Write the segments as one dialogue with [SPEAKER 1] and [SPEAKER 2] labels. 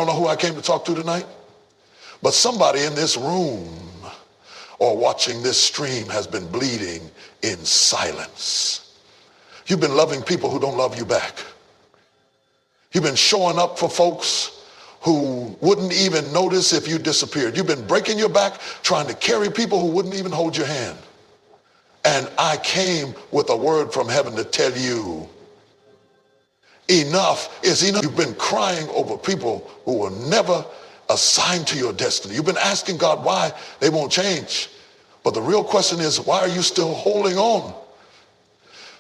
[SPEAKER 1] don't know who I came to talk to tonight, but somebody in this room or watching this stream has been bleeding in silence. You've been loving people who don't love you back. You've been showing up for folks who wouldn't even notice if you disappeared. You've been breaking your back trying to carry people who wouldn't even hold your hand. And I came with a word from heaven to tell you, enough is enough. You've been crying over people who were never assigned to your destiny. You've been asking God why they won't change. But the real question is, why are you still holding on?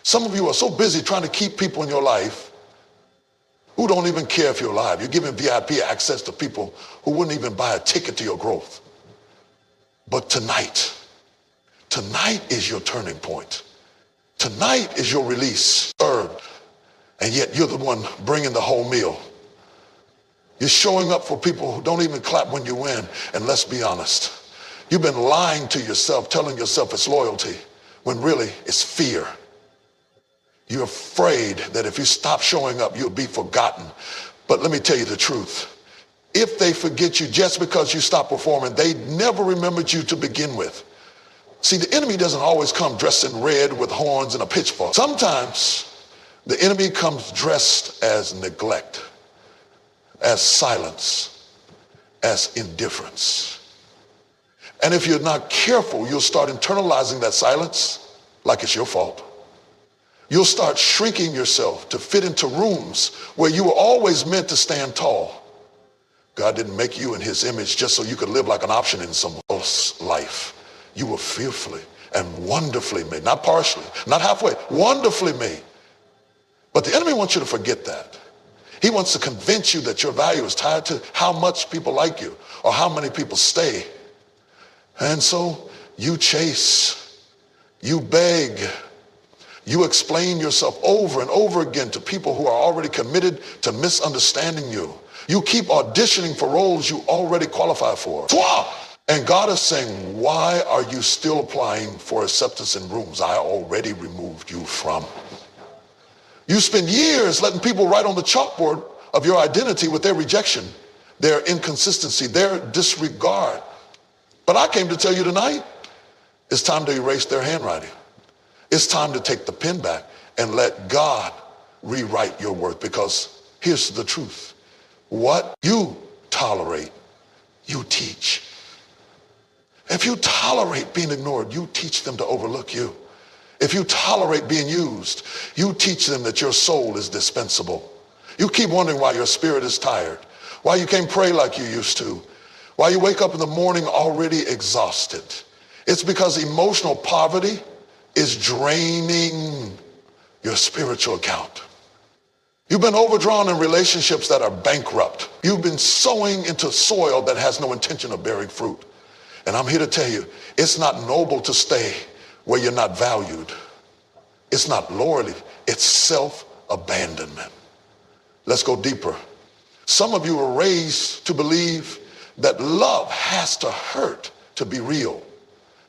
[SPEAKER 1] Some of you are so busy trying to keep people in your life who don't even care if you're alive. You're giving VIP access to people who wouldn't even buy a ticket to your growth. But tonight is your turning point. Tonight is your release. And yet you're the one bringing the whole meal. You're showing up for people who don't even clap when you win. And let's be honest, you've been lying to yourself, telling yourself it's loyalty, when really it's fear. You're afraid that if you stop showing up, you'll be forgotten. But let me tell you the truth. If they forget you just because you stop performing, they never remembered you to begin with. See, the enemy doesn't always come dressed in red with horns and a pitchfork. Sometimes the enemy comes dressed as neglect, as silence, as indifference. And if you're not careful, you'll start internalizing that silence like it's your fault. You'll start shrinking yourself to fit into rooms where you were always meant to stand tall. God didn't make you in his image just so you could live like an option in someone else's life. You were fearfully and wonderfully made, not partially, not halfway, wonderfully made. But the enemy wants you to forget that. He wants to convince you that your value is tied to how much people like you or how many people stay. And so you chase, you beg, you explain yourself over and over again to people who are already committed to misunderstanding you. You keep auditioning for roles you already qualify for. And God is saying, why are you still applying for acceptance in rooms I already removed you from? You spend years letting people write on the chalkboard of your identity with their rejection, their inconsistency, their disregard. But I came to tell you tonight, it's time to erase their handwriting. It's time to take the pen back and let God rewrite your worth, because here's the truth. What you tolerate, you teach. If you tolerate being ignored, you teach them to overlook you. If you tolerate being used, you teach them that your soul is dispensable. You keep wondering why your spirit is tired, why you can't pray like you used to, why you wake up in the morning already exhausted. It's because emotional poverty is draining your spiritual account. You've been overdrawn in relationships that are bankrupt. You've been sowing into soil that has no intention of bearing fruit. And I'm here to tell you, it's not noble to stay where you're not valued. It's not loyalty, it's self-abandonment. Let's go deeper. Some of you were raised to believe that love has to hurt to be real,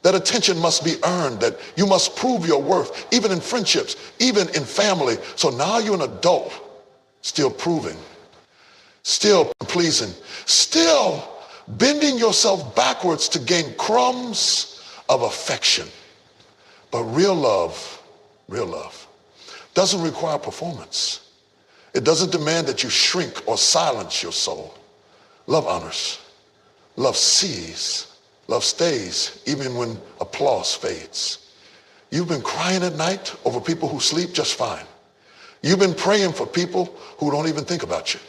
[SPEAKER 1] that attention must be earned, that you must prove your worth, even in friendships, even in family. So now you're an adult, still proving, still pleasing, still bending yourself backwards to gain crumbs of affection. But real love doesn't require performance. It doesn't demand that you shrink or silence your soul. Love honors, love sees, love stays, even when applause fades. You've been crying at night over people who sleep just fine. You've been praying for people who don't even think about you.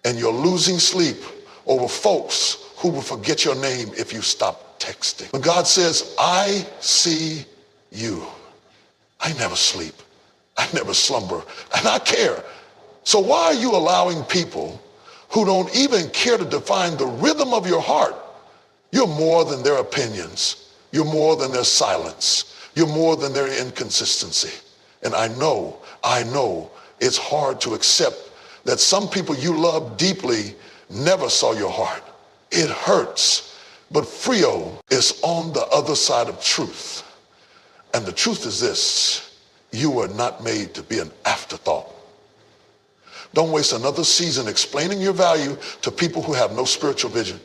[SPEAKER 1] And you're losing sleep over folks who will forget your name if you stop texting. When God says, I see you, I never sleep, I never slumber, and I care. So why are you allowing people who don't even care to define the rhythm of your heart? You're more than their opinions. You're more than their silence. You're more than their inconsistency. And I know it's hard to accept that some people you love deeply never saw your heart. It hurts, but Frio is on the other side of truth. And the truth is this: you were not made to be an afterthought. Don't waste another season explaining your value to people who have no spiritual vision.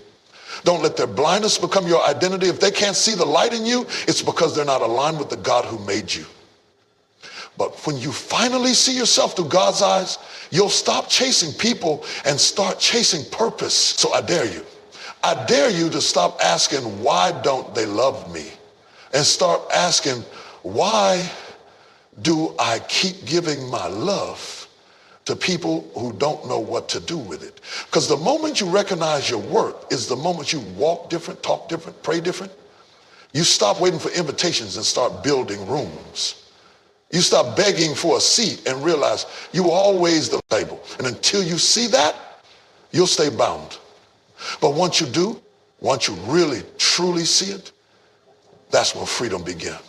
[SPEAKER 1] Don't let their blindness become your identity. If they can't see the light in you, it's because they're not aligned with the God who made you. But when you finally see yourself through God's eyes, you'll stop chasing people and start chasing purpose. So I dare you. I dare you to stop asking, why don't they love me? And start asking, why do I keep giving my love to people who don't know what to do with it? Because the moment you recognize your worth is the moment you walk different, talk different, pray different. You stop waiting for invitations and start building rooms. You stop begging for a seat and realize you were always the table. And until you see that, you'll stay bound. But once you do, once you really, truly see it, that's when freedom begins.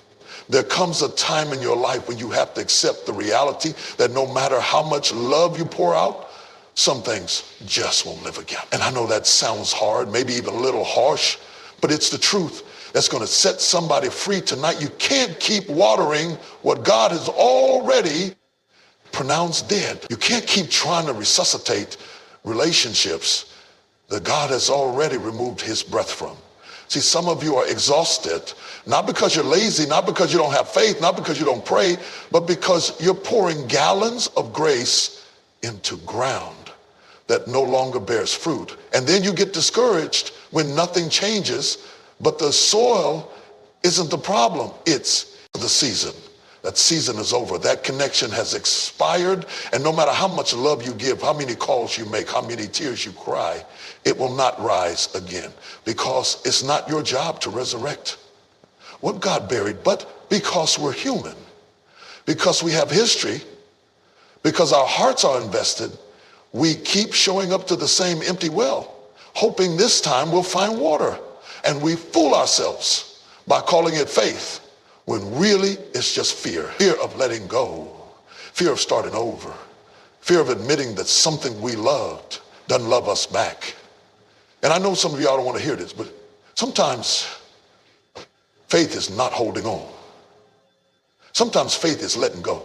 [SPEAKER 1] There comes a time in your life when you have to accept the reality that no matter how much love you pour out, some things just won't live again. And I know that sounds hard, maybe even a little harsh, but it's the truth that's going to set somebody free tonight. You can't keep watering what God has already pronounced dead. You can't keep trying to resuscitate relationships that God has already removed his breath from. See, some of you are exhausted, not because you're lazy, not because you don't have faith, not because you don't pray, but because you're pouring gallons of grace into ground that no longer bears fruit. And then you get discouraged when nothing changes, but the soil isn't the problem, it's the season. That season is over. That connection has expired. And no matter how much love you give, how many calls you make, how many tears you cry, it will not rise again, because it's not your job to resurrect what God buried. But because we're human, because we have history, because our hearts are invested, we keep showing up to the same empty well, hoping this time we'll find water. And we fool ourselves by calling it faith, when really it's just fear. Fear of letting go, fear of starting over, fear of admitting that something we loved doesn't love us back. And I know some of y'all don't want to hear this, but sometimes faith is not holding on. Sometimes faith is letting go.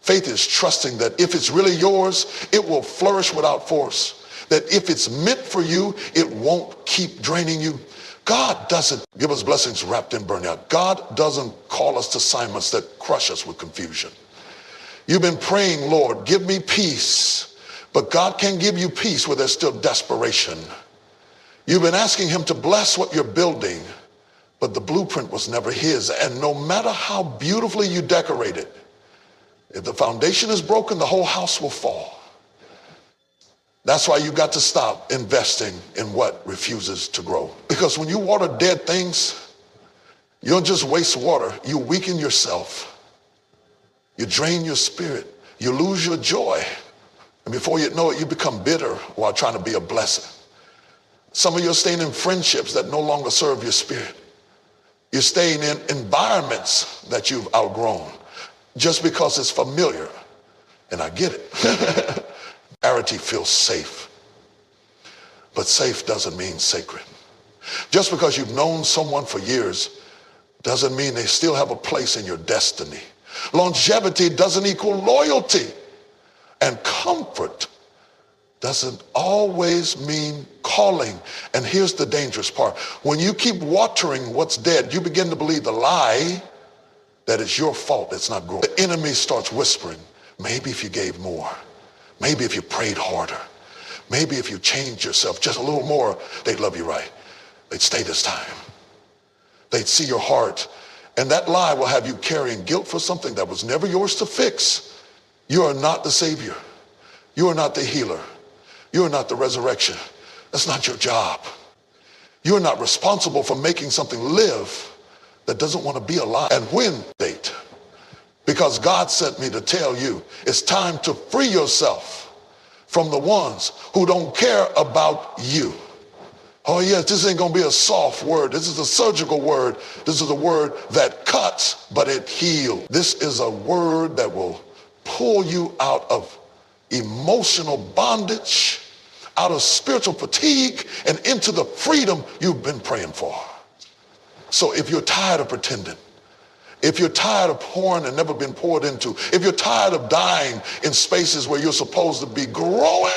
[SPEAKER 1] Faith is trusting that if it's really yours, it will flourish without force. That if it's meant for you, it won't keep draining you. God doesn't give us blessings wrapped in burnout. God doesn't call us to assignments that crush us with confusion. You've been praying, Lord, give me peace. But God can't give you peace where there's still desperation. You've been asking him to bless what you're building, but the blueprint was never his. And no matter how beautifully you decorate it, if the foundation is broken, the whole house will fall. That's why you got to stop investing in what refuses to grow. Because when you water dead things, you don't just waste water, you weaken yourself. You drain your spirit. You lose your joy. And before you know it, you become bitter while trying to be a blessing. Some of you are staying in friendships that no longer serve your spirit. You're staying in environments that you've outgrown just because it's familiar. And I get it. Familiarity feels safe, but safe doesn't mean sacred. Just because you've known someone for years doesn't mean they still have a place in your destiny. Longevity doesn't equal loyalty, and comfort doesn't always mean calling. And here's the dangerous part. When you keep watering what's dead, you begin to believe the lie that it's your fault it's not growing. The enemy starts whispering, maybe if you gave more, maybe if you prayed harder, maybe if you changed yourself just a little more, they'd love you right. They'd stay this time. They'd see your heart. And that lie will have you carrying guilt for something that was never yours to fix. You are not the Savior. You are not the healer. You are not the resurrection. That's not your job. You are not responsible for making something live that doesn't want to be alive. And when date? Because God sent me to tell you, it's time to free yourself from the ones who don't care about you. Oh yes, this ain't gonna be a soft word. This is a surgical word. This is a word that cuts, but it heals. This is a word that will pull you out of emotional bondage, out of spiritual fatigue, and into the freedom you've been praying for. So if you're tired of pretending, if you're tired of pouring and never been poured into, if you're tired of dying in spaces where you're supposed to be growing,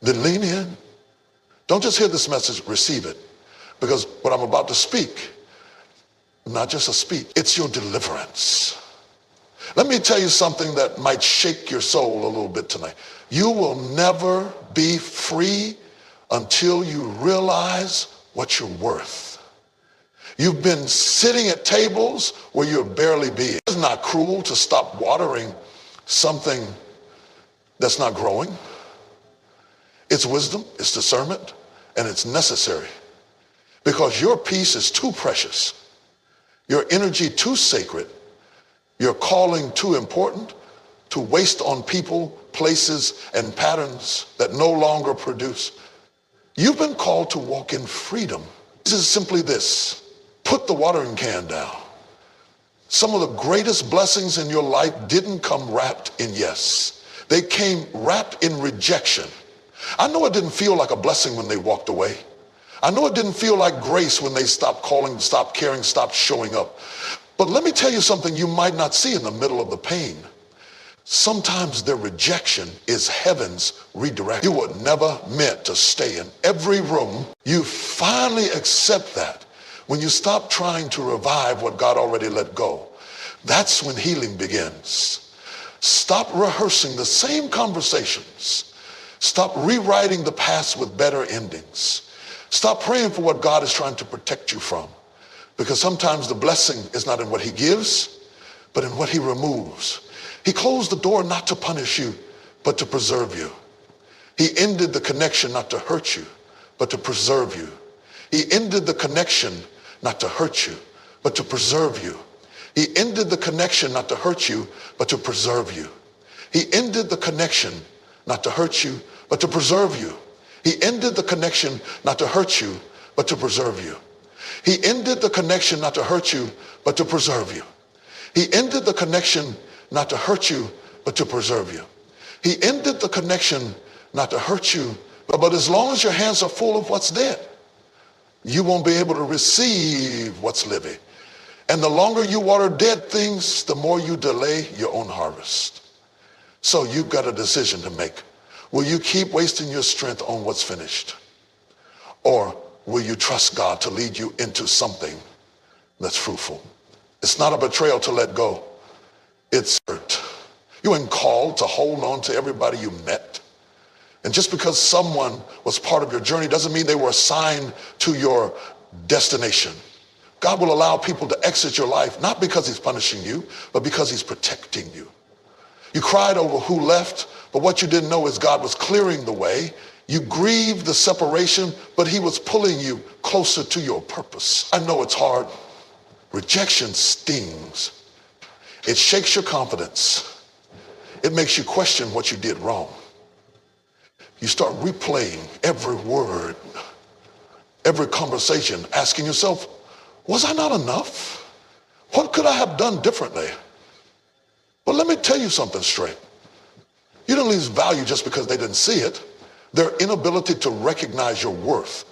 [SPEAKER 1] then lean in. Don't just hear this message, receive it. Because what I'm about to speak, not just a speech, it's your deliverance. Let me tell you something that might shake your soul a little bit tonight. You will never be free until you realize what you're worth. You've been sitting at tables where you're barely being. It's not cruel to stop watering something that's not growing. It's wisdom, it's discernment, and it's necessary. Because your peace is too precious, your energy too sacred, your calling too important to waste on people, places, and patterns that no longer produce. You've been called to walk in freedom. This is simply this: put the watering can down. Some of the greatest blessings in your life didn't come wrapped in yes. They came wrapped in rejection. I know it didn't feel like a blessing when they walked away. I know it didn't feel like grace when they stopped calling, stopped caring, stopped showing up. But let me tell you something you might not see in the middle of the pain. Sometimes their rejection is heaven's redirect. You were never meant to stay in every room. You finally accept that when you stop trying to revive what God already let go. That's when healing begins. Stop rehearsing the same conversations. Stop rewriting the past with better endings. Stop praying for what God is trying to protect you from. Because sometimes the blessing is not in what he gives, but in what he removes. He closed the door not to punish you, but to preserve you. He ended the connection not to hurt you, but to preserve you. He ended the connection not to hurt you, but to preserve you. He ended the connection not to hurt you, but to preserve you. He ended the connection not to hurt you, but to preserve you. He ended the connection not to hurt you, but to preserve you. He ended the connection not to hurt you, but to preserve you. He ended the connection not to hurt you, but to preserve you. He ended the connection not to hurt you, but as long as your hands are full of what's dead, you won't be able to receive what's living. And the longer you water dead things, the more you delay your own harvest. So you've got a decision to make. Will you keep wasting your strength on what's finished? Or will you trust God to lead you into something that's fruitful? It's not a betrayal to let go. It's hurt. You weren't called to hold on to everybody you met. And just because someone was part of your journey doesn't mean they were assigned to your destination. God will allow people to exit your life, not because he's punishing you, but because he's protecting you. You cried over who left, but what you didn't know is God was clearing the way. You grieved the separation, but he was pulling you closer to your purpose. I know it's hard. Rejection stings. It shakes your confidence. It makes you question what you did wrong. You start replaying every word, every conversation, asking yourself, was I not enough? What could I have done differently? But let me tell you something straight. You don't lose value just because they didn't see it. Their inability to recognize your worth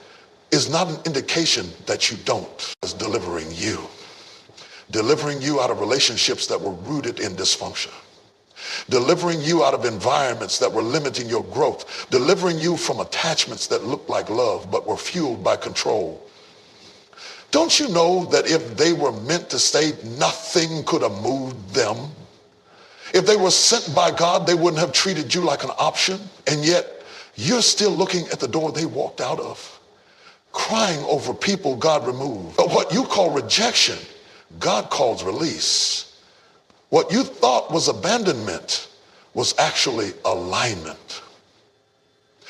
[SPEAKER 1] is not an indication that you don't. It's delivering you. Delivering you out of relationships that were rooted in dysfunction. Delivering you out of environments that were limiting your growth. Delivering you from attachments that looked like love but were fueled by control. Don't you know that if they were meant to stay, nothing could have moved them? If they were sent by God, they wouldn't have treated you like an option. And yet, you're still looking at the door they walked out of, crying over people God removed. But what you call rejection, God calls release. What you thought was abandonment was actually alignment.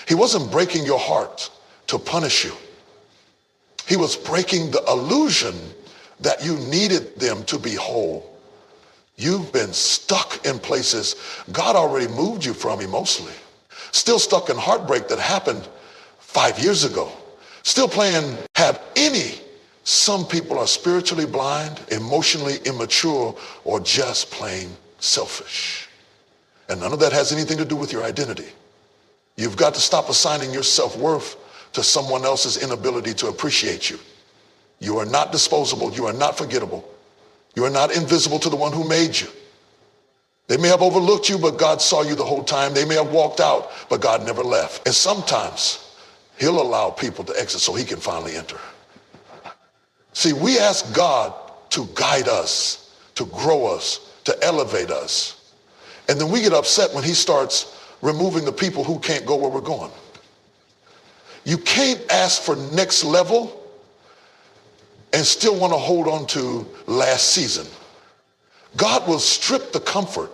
[SPEAKER 1] He wasn't breaking your heart to punish you. He was breaking the illusion that you needed them to be whole. You've been stuck in places God already moved you from emotionally. Still stuck in heartbreak that happened 5 years ago. Still playing have any. Some people are spiritually blind, emotionally immature, or just plain selfish. And none of that has anything to do with your identity. You've got to stop assigning your self-worth to someone else's inability to appreciate you. You are not disposable. You are not forgettable. You are not invisible to the one who made you. They may have overlooked you, but God saw you the whole time. They may have walked out, but God never left. And sometimes he'll allow people to exit so he can finally enter. See, we ask God to guide us, to grow us, to elevate us. And then we get upset when he starts removing the people who can't go where we're going. You can't ask for next level and still want to hold on to last season. God will strip the comfort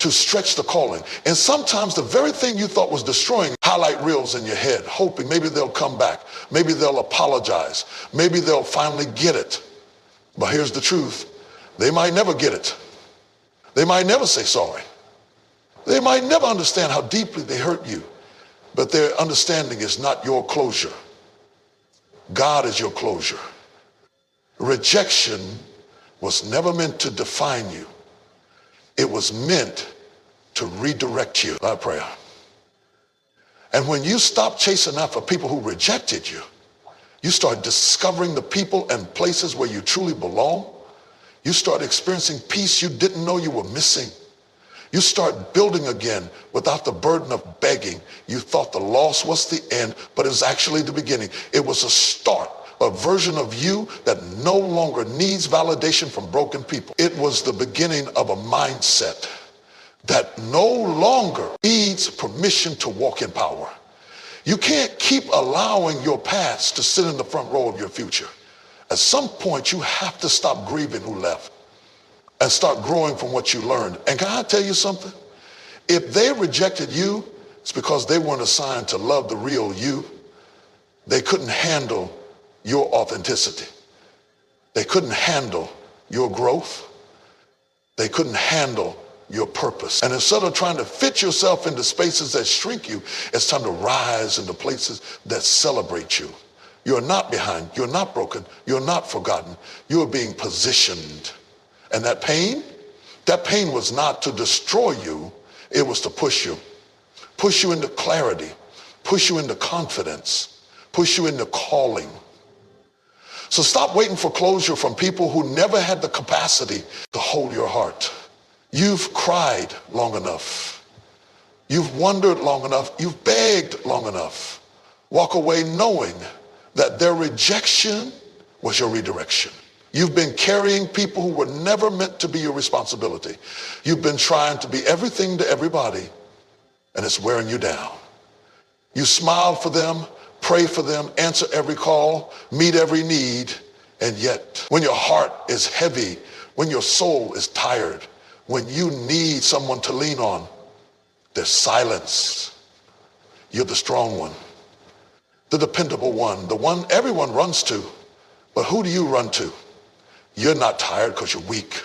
[SPEAKER 1] to stretch the calling. And sometimes the very thing you thought was destroying, highlight reels in your head, hoping maybe they'll come back. Maybe they'll apologize. Maybe they'll finally get it. But here's the truth. They might never get it. They might never say sorry. They might never understand how deeply they hurt you. But their understanding is not your closure. God is your closure. Rejection was never meant to define you. It was meant to redirect you. Our prayer. And when you stop chasing after people who rejected you, you start discovering the people and places where you truly belong. You start experiencing peace you didn't know you were missing. You start building again without the burden of begging. You thought the loss was the end, but it was actually the beginning. It was a start, a version of you that no longer needs validation from broken people. It was the beginning of a mindset that no longer needs permission to walk in power. You can't keep allowing your past to sit in the front row of your future. At some point, you have to stop grieving who left and start growing from what you learned. And can I tell you something? If they rejected you, it's because they weren't assigned to love the real you. They couldn't handle your authenticity. They couldn't handle your growth. They couldn't handle your purpose. And instead of trying to fit yourself into spaces that shrink you, it's time to rise into places that celebrate you. You're not behind. You're not broken. You're not forgotten. You're being positioned. And that pain was not to destroy you. It was to push you into clarity, push you into confidence, push you into calling. So stop waiting for closure from people who never had the capacity to hold your heart. You've cried long enough. You've wondered long enough. You've begged long enough. Walk away knowing that their rejection was your redirection. You've been carrying people who were never meant to be your responsibility. You've been trying to be everything to everybody, and it's wearing you down. You smile for them, pray for them, answer every call, meet every need, and yet when your heart is heavy, when your soul is tired, when you need someone to lean on, there's silence. You're the strong one, the dependable one, the one everyone runs to. But who do you run to? You're not tired because you're weak.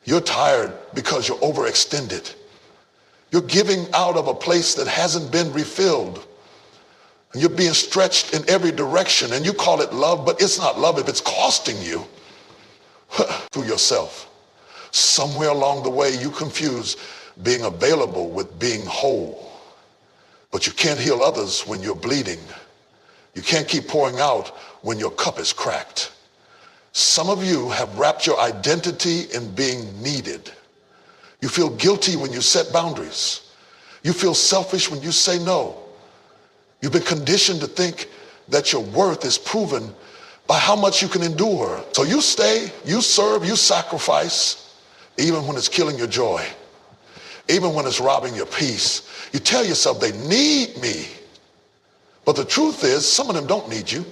[SPEAKER 1] You're tired because you're overextended. You're giving out of a place that hasn't been refilled. And you're being stretched in every direction, and you call it love, but it's not love if it's costing you through yourself. Somewhere along the way, you confuse being available with being whole. But you can't heal others when you're bleeding. You can't keep pouring out when your cup is cracked. Some of you have wrapped your identity in being needed. You feel guilty when you set boundaries. You feel selfish when you say no. You've been conditioned to think that your worth is proven by how much you can endure. So you stay, you serve, you sacrifice, even when it's killing your joy, even when it's robbing your peace. You tell yourself they need me. But the truth is, some of them don't need you.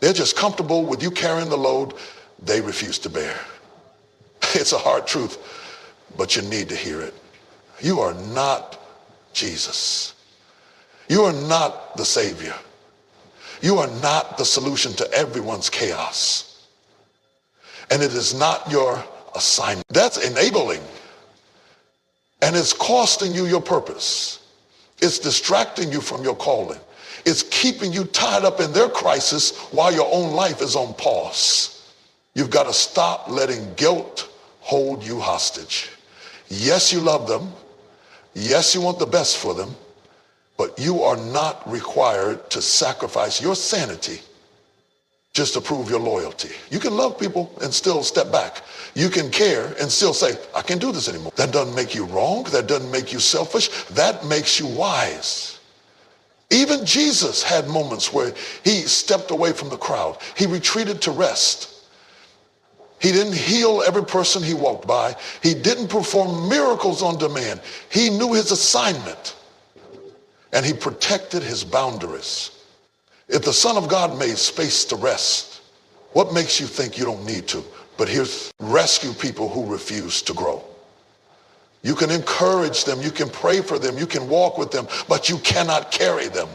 [SPEAKER 1] They're just comfortable with you carrying the load they refuse to bear. It's a hard truth, but you need to hear it. You are not Jesus. You are not the Savior. You are not the solution to everyone's chaos. And it is not your assignment. That's enabling. And it's costing you your purpose. It's distracting you from your calling. It's keeping you tied up in their crisis while your own life is on pause. You've got to stop letting guilt hold you hostage. Yes, you love them. Yes, you want the best for them. But you are not required to sacrifice your sanity just to prove your loyalty. You can love people and still step back. You can care and still say, I can't do this anymore. That doesn't make you wrong. That doesn't make you selfish. That makes you wise. Even Jesus had moments where he stepped away from the crowd. He retreated to rest. He didn't heal every person he walked by. He didn't perform miracles on demand. He knew his assignment and he protected his boundaries. If the Son of God made space to rest, what makes you think you don't need to? But here's rescue people who refuse to grow. You can encourage them, you can pray for them, you can walk with them, but you cannot carry them.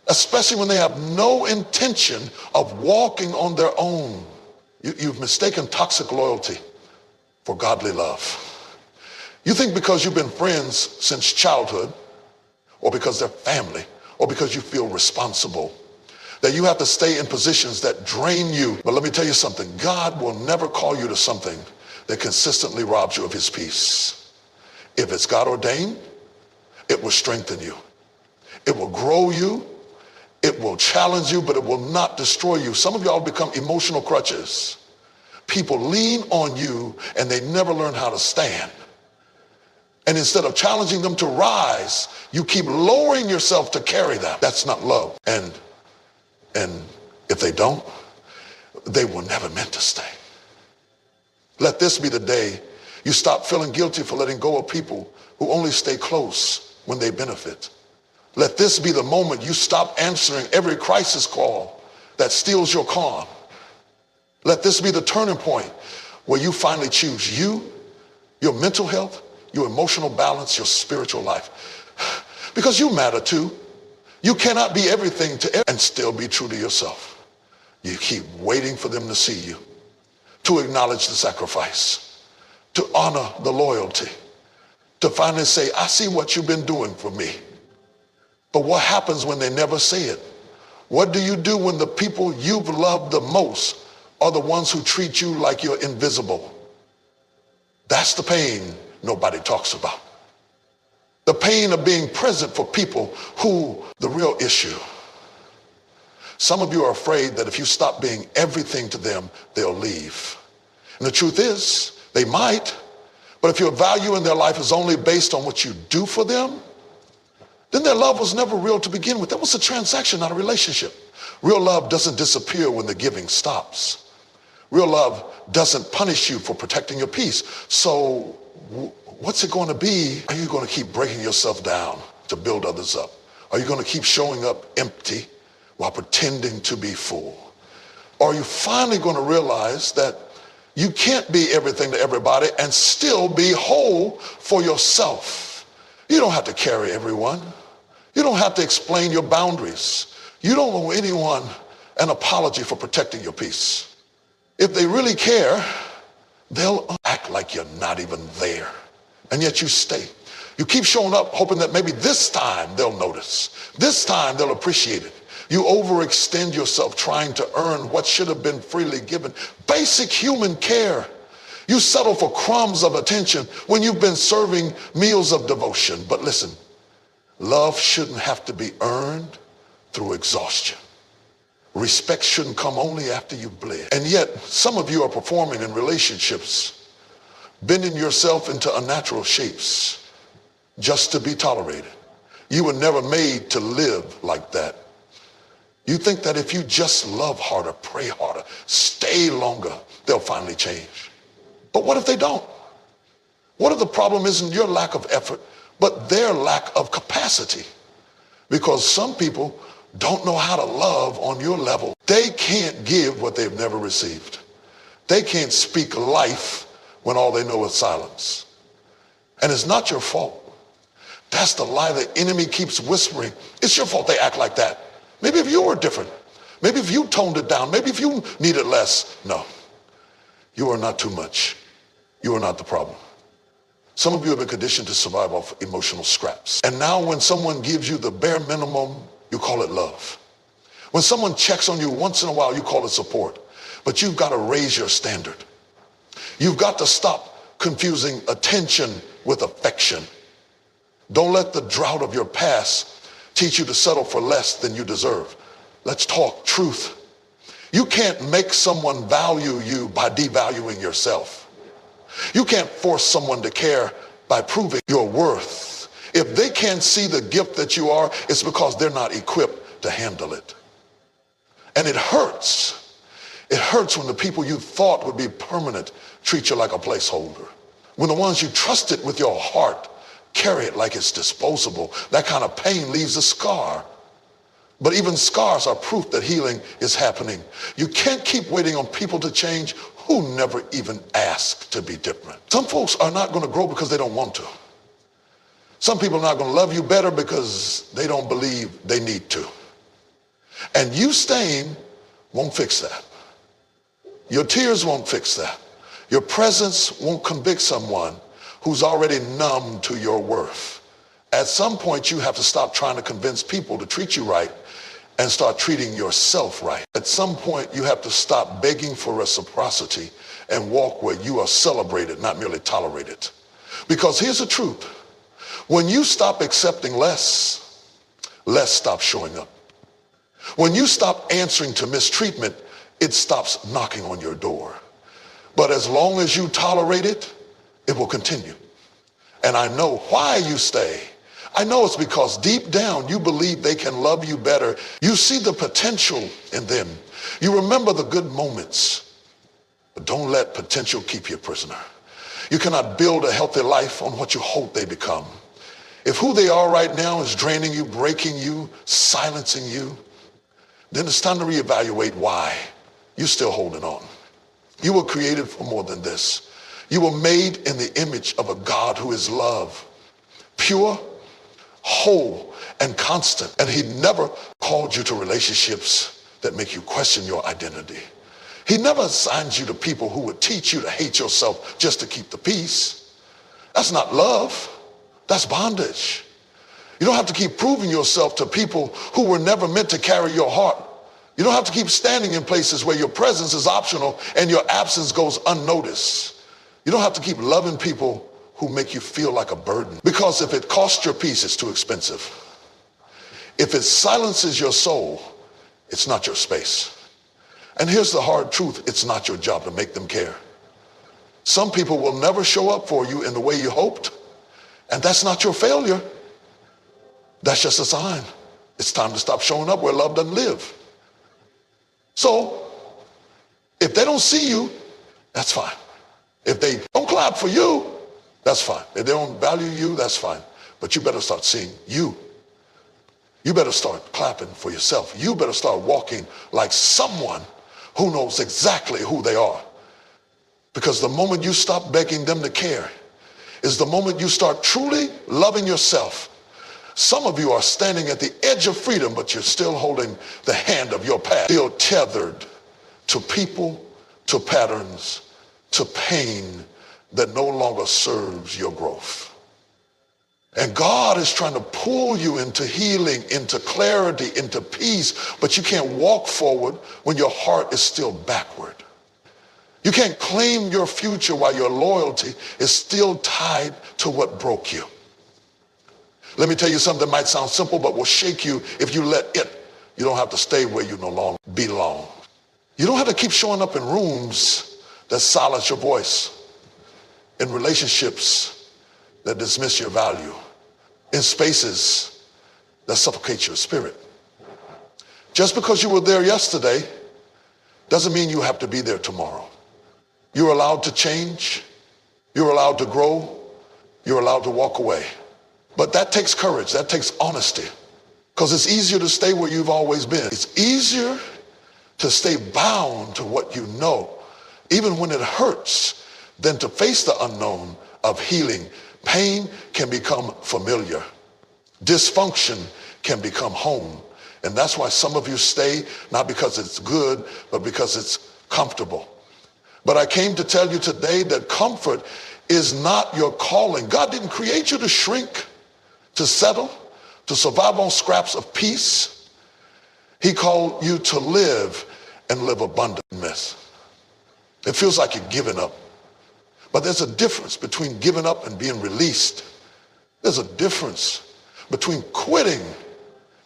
[SPEAKER 1] Especially when they have no intention of walking on their own. You've mistaken toxic loyalty for godly love. You think because you've been friends since childhood, or because they're family, or because you feel responsible, that you have to stay in positions that drain you. But let me tell you something, God will never call you to something that consistently robs you of his peace. If it's God ordained, it will strengthen you. It will grow you. It will challenge you, but it will not destroy you. Some of y'all become emotional crutches. People lean on you and they never learn how to stand. And instead of challenging them to rise, you keep lowering yourself to carry them. That's not love. And if they don't, they were never meant to stay. Let this be the day you stop feeling guilty for letting go of people who only stay close when they benefit. Let this be the moment you stop answering every crisis call that steals your calm. Let this be the turning point where you finally choose you, your mental health, your emotional balance, your spiritual life. Because you matter too. You cannot be everything to everyone and still be true to yourself. You keep waiting for them to see you, to acknowledge the sacrifice, to honor the loyalty, to finally say, I see what you've been doing for me. But what happens when they never say it? What do you do when the people you've loved the most are the ones who treat you like you're invisible? That's the pain nobody talks about. The pain of being present for people who, the real issue. Some of you are afraid that if you stop being everything to them, they'll leave. And the truth is, they might, but if your value in their life is only based on what you do for them, then their love was never real to begin with. That was a transaction, not a relationship. Real love doesn't disappear when the giving stops. Real love doesn't punish you for protecting your peace. So what's it going to be? Are you going to keep breaking yourself down to build others up? Are you going to keep showing up empty while pretending to be full? Or are you finally going to realize that you can't be everything to everybody and still be whole for yourself? You don't have to carry everyone. You don't have to explain your boundaries. You don't owe anyone an apology for protecting your peace. If they really care, they'll act like you're not even there. And yet you stay. You keep showing up hoping that maybe this time they'll notice. This time they'll appreciate it. You overextend yourself trying to earn what should have been freely given. Basic human care. You settle for crumbs of attention when you've been serving meals of devotion. But listen, love shouldn't have to be earned through exhaustion. Respect shouldn't come only after you've bled. And yet, some of you are performing in relationships, bending yourself into unnatural shapes just to be tolerated. You were never made to live like that. You think that if you just love harder, pray harder, stay longer, they'll finally change. But what if they don't? What if the problem isn't your lack of effort, but their lack of capacity? Because some people don't know how to love on your level. They can't give what they've never received. They can't speak life when all they know is silence. And it's not your fault. That's the lie the enemy keeps whispering. It's your fault they act like that. Maybe if you were different. Maybe if you toned it down. Maybe if you needed less. No, you are not too much. You are not the problem. Some of you have been conditioned to survive off emotional scraps. And now when someone gives you the bare minimum, you call it love. When someone checks on you once in a while, you call it support. But you've got to raise your standard. You've got to stop confusing attention with affection. Don't let the drought of your past teach you to settle for less than you deserve. Let's talk truth. You can't make someone value you by devaluing yourself. You can't force someone to care by proving your worth. If they can't see the gift that you are, it's because they're not equipped to handle it. And it hurts. It hurts when the people you thought would be permanent treat you like a placeholder. When the ones you trusted with your heart carry it like it's disposable. That kind of pain leaves a scar. But even scars are proof that healing is happening. You can't keep waiting on people to change who never even asked to be different. Some folks are not going to grow because they don't want to. Some people are not going to love you better because they don't believe they need to. And you staying won't fix that. Your tears won't fix that. Your presence won't convict someone who's already numb to your worth. At some point, you have to stop trying to convince people to treat you right and start treating yourself right. At some point, you have to stop begging for reciprocity and walk where you are celebrated, not merely tolerated. Because here's the truth. When you stop accepting less, less stops showing up. When you stop answering to mistreatment, it stops knocking on your door. But as long as you tolerate it, it will continue. And I know why you stay. I know it's because deep down you believe they can love you better. You see the potential in them. You remember the good moments. But don't let potential keep you a prisoner. You cannot build a healthy life on what you hope they become. If who they are right now is draining you, breaking you, silencing you, then it's time to reevaluate why you're still holding on. You were created for more than this. You were made in the image of a God who is love, pure, whole, and constant. And he never called you to relationships that make you question your identity. He never assigns you to people who would teach you to hate yourself just to keep the peace. That's not love. That's bondage. You don't have to keep proving yourself to people who were never meant to carry your heart. You don't have to keep standing in places where your presence is optional and your absence goes unnoticed. You don't have to keep loving people who make you feel like a burden. Because if it costs your peace, it's too expensive. If it silences your soul, it's not your space. And here's the hard truth. It's not your job to make them care. Some people will never show up for you in the way you hoped. And that's not your failure. That's just a sign. It's time to stop showing up where love doesn't live. So, if they don't see you, that's fine. If they don't clap for you, that's fine. If they don't value you, that's fine. But you better start seeing you. You better start clapping for yourself. You better start walking like someone who knows exactly who they are. Because the moment you stop begging them to care is the moment you start truly loving yourself. Some of you are standing at the edge of freedom, but you're still holding the hand of your past, still tethered to people, to patterns, to pain that no longer serves your growth. And God is trying to pull you into healing, into clarity, into peace, but you can't walk forward when your heart is still backward. You can't claim your future while your loyalty is still tied to what broke you. Let me tell you something that might sound simple, but will shake you if you let it. You don't have to stay where you no longer belong. You don't have to keep showing up in rooms that silence your voice, in relationships that dismiss your value, in spaces that suffocate your spirit. Just because you were there yesterday doesn't mean you have to be there tomorrow. You're allowed to change. You're allowed to grow. You're allowed to walk away. But that takes courage. That takes honesty. Because it's easier to stay where you've always been. It's easier to stay bound to what you know, even when it hurts, than to face the unknown of healing. Pain can become familiar. Dysfunction can become home. And that's why some of you stay, not because it's good, but because it's comfortable. But I came to tell you today that comfort is not your calling. God didn't create you to shrink, to settle, to survive on scraps of peace. He called you to live and live abundantly. It feels like you're giving up. But there's a difference between giving up and being released. There's a difference between quitting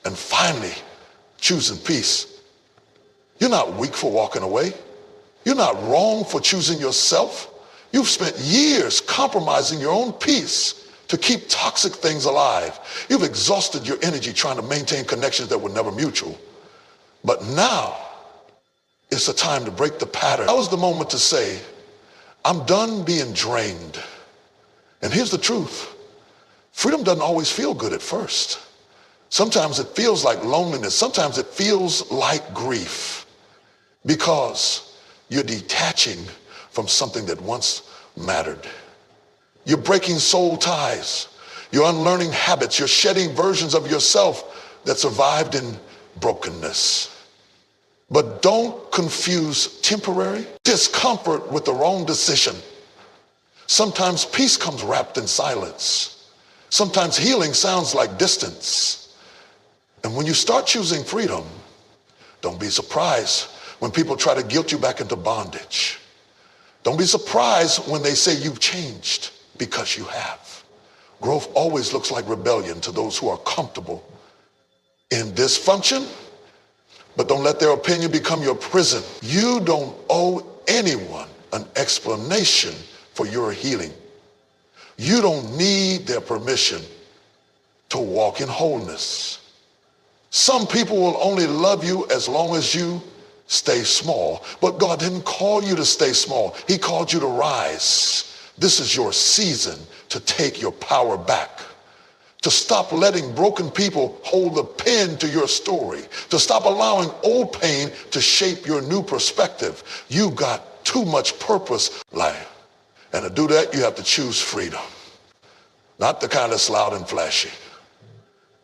[SPEAKER 1] and finally choosing peace. You're not weak for walking away. You're not wrong for choosing yourself. You've spent years compromising your own peace to keep toxic things alive. You've exhausted your energy trying to maintain connections that were never mutual. But now it's the time to break the pattern. That was the moment to say, I'm done being drained. And here's the truth. Freedom doesn't always feel good at first. Sometimes it feels like loneliness. Sometimes it feels like grief because you're detaching from something that once mattered. You're breaking soul ties. You're unlearning habits. You're shedding versions of yourself that survived in brokenness. But don't confuse temporary discomfort with the wrong decision. Sometimes peace comes wrapped in silence. Sometimes healing sounds like distance. And when you start choosing freedom, don't be surprised when people try to guilt you back into bondage. Don't be surprised when they say you've changed, because you have. Growth always looks like rebellion to those who are comfortable in dysfunction, but don't let their opinion become your prison. You don't owe anyone an explanation for your healing. You don't need their permission to walk in wholeness. Some people will only love you as long as you stay small. But God didn't call you to stay small. He called you to rise. This is your season to take your power back. To stop letting broken people hold the pen to your story. To stop allowing old pain to shape your new perspective. You got too much purpose life. And to do that, you have to choose freedom. Not the kind that's loud and flashy,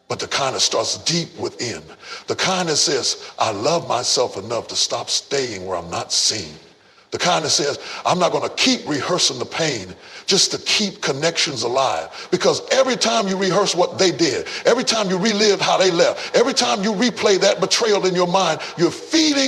[SPEAKER 1] but the kind that starts deep within. The kind that says, I love myself enough to stop staying where I'm not seen. The kind that says, I'm not going to keep rehearsing the pain just to keep connections alive. Because every time you rehearse what they did, every time you relive how they left, every time you replay that betrayal in your mind, you're feeding